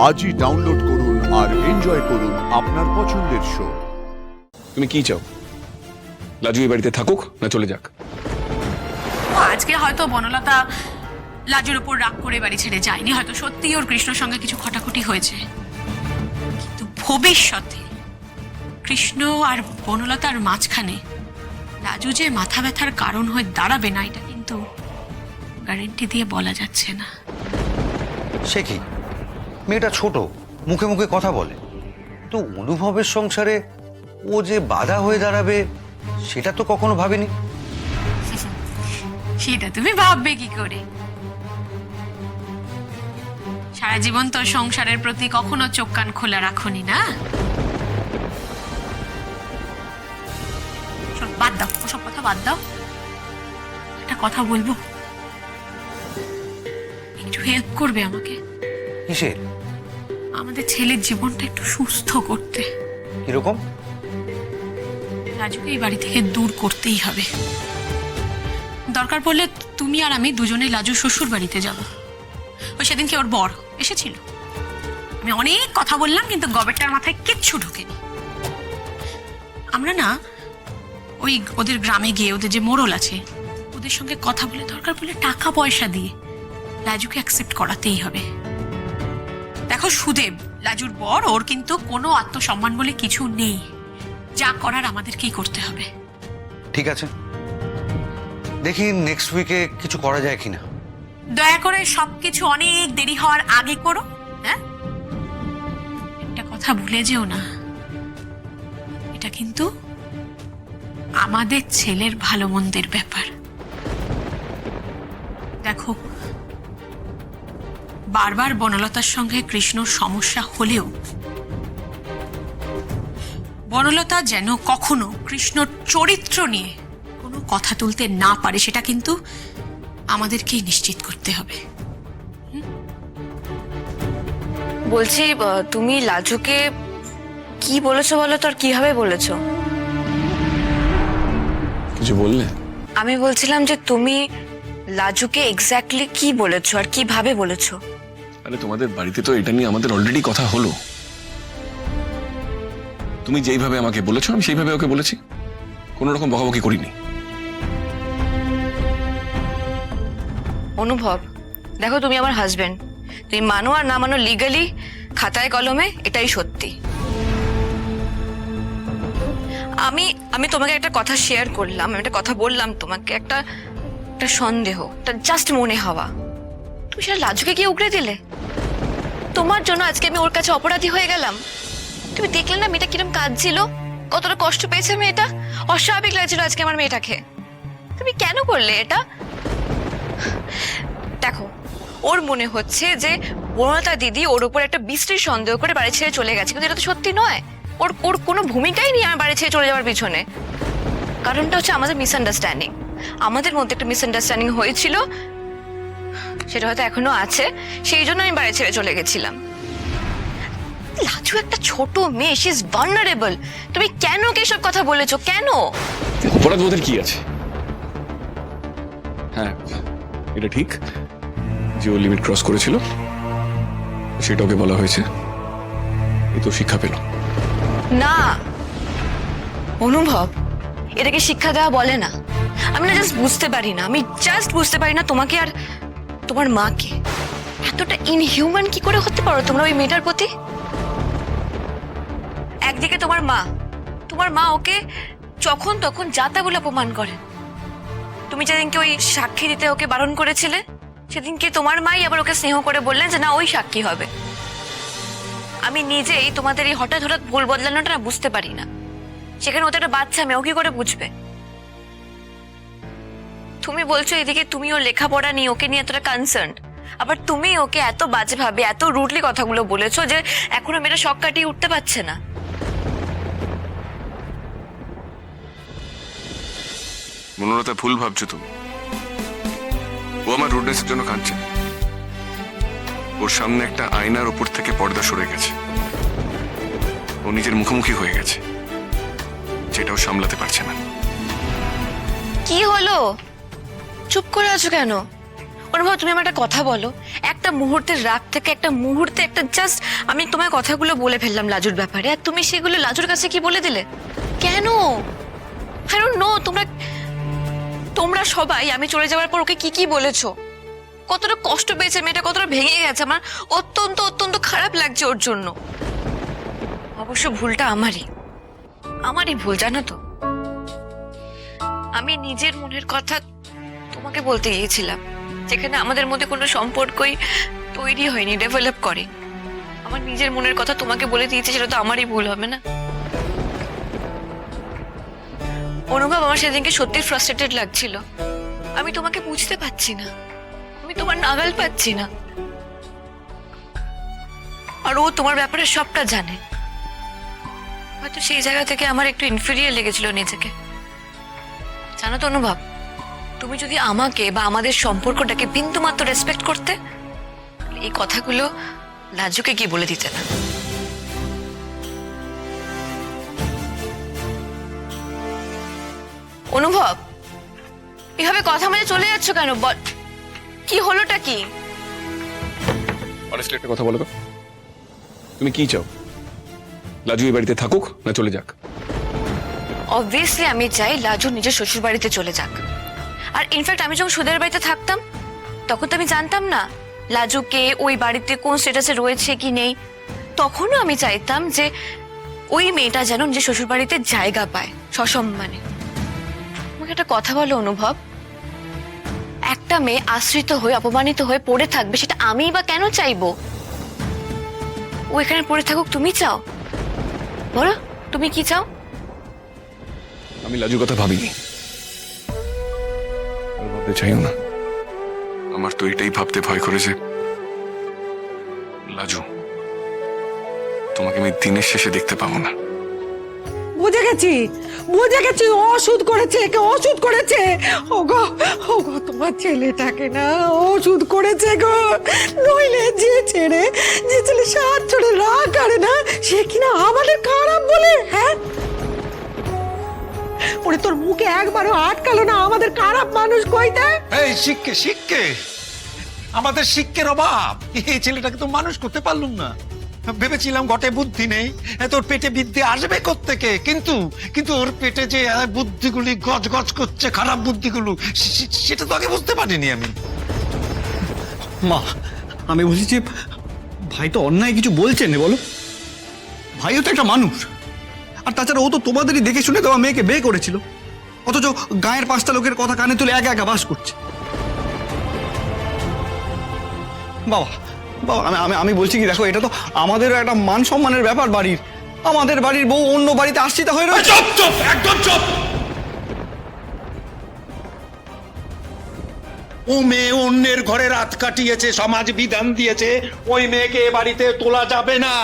আজই ডাউনলোড করুন আর এনজয় করুন আপনার পছন্দের শো। তুমি কি চাও, লাজু এই বাড়িতে থাকুক না চলে যাক? আজকে হয়তো বনলতা লাজুর উপর রাগ করে বাড়ি ছেড়ে যায়নি, হয়তো সত্যি ওর কৃষ্ণর সঙ্গে কিছু খটাখটি হয়েছে, কিন্তু ভবিষ্যতে কৃষ্ণ আর বনলতার মাঝখানে লাজু যে মাথা ব্যথার কারণ হয়ে দাঁড়াবে না, এটা কিন্তু গ্যারেন্টি দিয়ে বলা যাচ্ছে না। সে কি, মেয়েটা ছোট, মুখে মুখে কথা বলে, তো অনুভবের সংসারে ও যে বাধা হয়ে দাঁড়াবে সেটা তো কখনো ভাবেনি। সেটা তুমি ভাববে কি করে? সারা জীবন তো সংসারের প্রতি কখনো চোখ কান খোলা রাখুনি না। বাদ দাও, ওসব কথা বাদ দাও। একটা কথা বলবো, একটু হেল্প করবে আমাকে? কিসের? আমাদের ছেলের জীবনটা একটু সুস্থ করতে। কিরকম? রাজুকে এই বাড়ি থেকে দূর করতেই হবে। দরকার পড়লে তুমি আর আমি দুজনে লাজু শ্বশুর বাড়িতে যাব। ওই সেদিনকে ওর বর এসেছিল, আমি অনেক কথা বললাম, কিন্তু গবেরটার মাথায় কিচ্ছু ঢোকেনি। আমরা না ওই ওদের গ্রামে গিয়ে ওদের যে মোড়ল আছে ওদের সঙ্গে কথা বলে, দরকার পড়লে টাকা পয়সা দিয়ে লাজুকে অ্যাকসেপ্ট করাতেই হবে। দেখো সুদেব লাজুর বর, ওর কিন্তু কোনো আত্মসম্মান বলে কিছু নেই। যা করার আমাদেরকেই করতে হবে। ঠিক আছে, দেখি নেক্সট উইকে কিছু করা যায় কিনা। দয়া করে সবকিছু অনেক দেরি হওয়ার আগে করো। হ্যাঁ, একটা কথা ভুলে যেও না, এটা কিন্তু আমাদের ছেলের ভালো মন্দের ব্যাপার। দেখো, বারবার বনলতার সঙ্গে কৃষ্ণর সমস্যা হলেও বনলতা যেন কখনো কৃষ্ণর চরিত্র নিয়ে কোনো কথা তুলতে না পারে, সেটা কিন্তু আমাদেরকেই নিশ্চিত করতে হবে। বলছি, তুমি লাজুকে কি বলেছো বলো তো, আর কিভাবে বলেছো? কিছু বললে? আমি বলছিলাম যে তুমি লাজুকে এক্স্যাক্টলি কি বলেছো আর কিভাবে বলেছো? আরে তোমাদের বাড়িতে তো এটা নিয়ে আমাদের অলরেডি কথা হলো। তুমি যেইভাবে আমাকে বলেছো আমি সেইভাবে ওকে বলেছি, কোনো রকম বকাবকি করিনি। অনুভব, দেখো তুমি আমার হাজবেন্ড, তুমি মানো আর না মানো, লিগালি খাতায় কলমে এটাই সত্যি। আমি আমি তোমাকে একটা কথা শেয়ার করলাম, আমি একটা কথা বললাম তোমাকে, একটা সন্দেহ, জাস্ট মনে হওয়া, তুমি সেটা লাজুকে গিয়ে উগড়ে দিলে। তোমার জন্য আজকে আমি ওর কাছে অপরাধী হয়ে গেলাম। তুমি দেখলে না মেয়েটা কিরম কাঁদছিল, কতটা কষ্ট পেয়েছে মেয়েটা, অস্বাভাবিক লাগছিল আজকে আমার মেয়েটাকে। তুমি কেন করলে এটা? দেখো, ওর মনে হচ্ছে যে বনলতা দিদি ওর উপর একটা বিশ্রী সন্দেহ করে বাড়ি ছেড়ে চলে গেছে, কিন্তু এটা তো সত্যি নয়। ওর কোনো ভূমিকাই নেই আমার বাড়ি ছেড়ে চলে যাওয়ার পিছনে। কারণটা হচ্ছে আমাদের মিসআন্ডারস্ট্যান্ডিং। আমাদের মধ্যে একটা মিসআন্ডারস্ট্যান্ডিং হয়েছিল, সেটা হয়তো এখনো আছে, সেই জন্য আমি বাড়ি ছেড়ে চলে গেছিলাম। লাজু একটা ছোট মেয়ে, শি ইজ ভালনারেবল। তুমি কেন ওকে এসব কথা বলেছো? কেন? অপরাধ বোধের কি আছে? হ্যাঁ, এটা ঠিক যে ও লিমিট ক্রস করেছিল, সেটা ওকে বলা হয়েছে, এই তো শিক্ষা পেল। না অনুভব, এটাকে শিক্ষা দেওয়া বলে না। আমি না জাস্ট বুঝতে পারি না, আমি জাস্ট বুঝতে পারি না তোমাকে আর তোমার মাকে এতটা ইনহিউম্যান কি করে হতে পারো তোমরা ওই মেয়েটার প্রতি। একদিকে তোমার মা ওকে যখন তখন যাতা বলে অপমান করে। তুমি যেদিনকে ওই সাক্ষী দিতে ওকে বারণ করেছিলে, সেদিনকে তোমার মাই আবার ওকে স্নেহ করে বললেন যে না, ওই সাক্ষী হবে। আমি নিজেই তোমাদের এই হঠাৎ ভুল বদলানোটা না বুঝতে পারি না। সেখানে ওদের একটা বাচ্চা মেয়ে, ও কি করে বুঝবে? তুমি বলছো এদিকে তুমি ওর লেখাপড়া নিয়ে, ওকে নিয়ে এতটা কনসার্ন, আবার তুমি ওকে এত বাজেভাবে এত রুডলি কথাগুলো বলেছো যে এখনো মেয়েটা শক কাটিয়ে উঠতে পারছে না। মনোরতা, ভুল ভাবছো তুমি। ও আমার রুডনেসের জন্য কাঁদছে। ওর সামনে একটা আয়নার উপর থেকে পর্দা সরে গেছে, ও নিজের মুখোমুখি হয়ে গেছে, যেটাও সামলাতে পারছে না। কি হলো? চুপ করে আছো কেন? অনুভব, তুমি আমার একটা কথা বলো, একটা মুহূর্তের রাগ থেকে একটা মুহূর্তে একটা জাস্ট আমি তোমার কথাগুলো বলে ফেললাম লাজুর ব্যাপারে, আর তুমি সেগুলো লাজুর কাছে কি বলে দিলে? কেন? I don't know. তোমরা সবাই আমি চলে যাওয়ার পর ওকে কি কি বলেছো, কতটা কষ্ট পেয়েছে মেয়েটা, কতটা ভেঙে গেছে। আমার অত্যন্ত অত্যন্ত খারাপ লাগছে ওর জন্য। অবশ্য ভুলটা আমারই ভুল, জানো তো। আমি নিজের মনের কথা তোমাকে বলতে গিয়েছিলাম, যেখানে আমাদের মধ্যে কোনো সম্পর্কই তৈরি হয়নি, ডেভেলপ করে। আমার নিজের মনের কথা তোমাকে বলে দিয়েছি, সেটা তো আমারই ভুল হবে না? অনুভব, আমার সেদিনকে সত্যি ফ্রাস্ট্রেটেড লাগছিল। আমি তোমাকে বুঝতে পারছি না, আমি তোমার নাগাল পাচ্ছি না। আর ও তোমার ব্যাপারে সবটা জানে। হয়তো সেই জায়গা থেকে আমার একটু ইনফিরিয়ার লেগেছিল নিজেকে। জানো তো অনুভব, তুমি যদি আমাকে বা আমাদের সম্পর্কটাকে বিন্দুমাত্র রেসপেক্ট করতে, এই কথাগুলো লাজুকে কি বলে দিতে না। অনুভব, এভাবে কথা মাঝে চলে যাচ্ছ কেন? কি হলোটা কি? অনেস্টলি একটা কথা বলো তো, তুমি কি চাও? লাজু এই বাড়িতে থাকুক না চলে যাক? অবভিয়াসলি আমি চাই লাজু নিজের শ্বশুর বাড়িতে চলে যাক। আর ইনফ্যাক্ট আমি যখন সুদের বাড়িতে থাকতাম তখন তো আমি জানতাম না লাজুকে ওই বাড়িতে কোন স্ট্যাটাসে রয়েছে কি নেই। তখনও আমি চাইতাম যে ওই মেয়েটা যেন নিজের শ্বশুর বাড়িতে জায়গা পায় সসম্মানে। আমাকে একটা কথা বলো অনুভব, একটা মেয়ে আশ্রিত হয়ে অপমানিত হয়ে পড়ে থাকবে, সেটা আমি বা কেন চাইবো? ও এখানে পড়ে থাকুক, তুমি চাও? বলো, তুমি কি চাও? আমি লাজুর কথা ভাবিনি, আর ভাবতে চাইও না। আমার তো এটাই ভাবতে ভয় করেছে, লাজু তোমাকে আমি দিনের শেষে দেখতে পাবো না। বুঝে গেছি ওষুধ করেছে, একে ওষুধ করেছে। ওগো তোমার ছেলেটাকে না ওষুধ করেছে গো। নইলে যে ছেলে সাত ছেড়ে রাগ করে না, সে কিনা আমাদের খারাপ বলে? হ্যাঁ, ওরে তোর মুখে একবারও আটকালো না আমাদের খারাপ মানুষ কইতে? এই শিক্ষে আমাদের শিক্ষের অভাব। এই ছেলেটাকে তো মানুষ করতে পারলুম না। ভেবেছিলাম ঘটে বুদ্ধি নেই, তোর পেটে বিদ্যে আসবে কোত্থেকে, কিন্তু ওর পেটে যে বুদ্ধিগুলি গজ গজ করছে, খারাপ বুদ্ধিগুলো, সেটা তো আগে বুঝতে পারিনি আমি। মা, আমি বলছি যে ভাই তো অন্যায় কিছু বলছেন না, বলো? ভাইও তো একটা মানুষ। আর তাছাড়া ও তো তোমাদেরই দেখে শুনে তোমার মেয়েকে বিয়ে করেছিল, অথচ গায়ের 5টা লোকের কথা কানে তুলে একা একা বাস করছে। বাবা আমি বলছি কি, দেখো এটা তো আমাদেরও একটা মান সম্মানের ব্যাপার বাড়ির। আমাদের বাড়ির বউ অন্য বাড়িতে আশ্রিতা হয়ে রয়েছে। চুপ, একদম চুপ। ও মেয়ে অন্যের ঘরে রাত কাটিয়েছে, সমাজ বিধান দিয়েছে ওই মেয়েকে এ বাড়িতে তোলা যাবে না।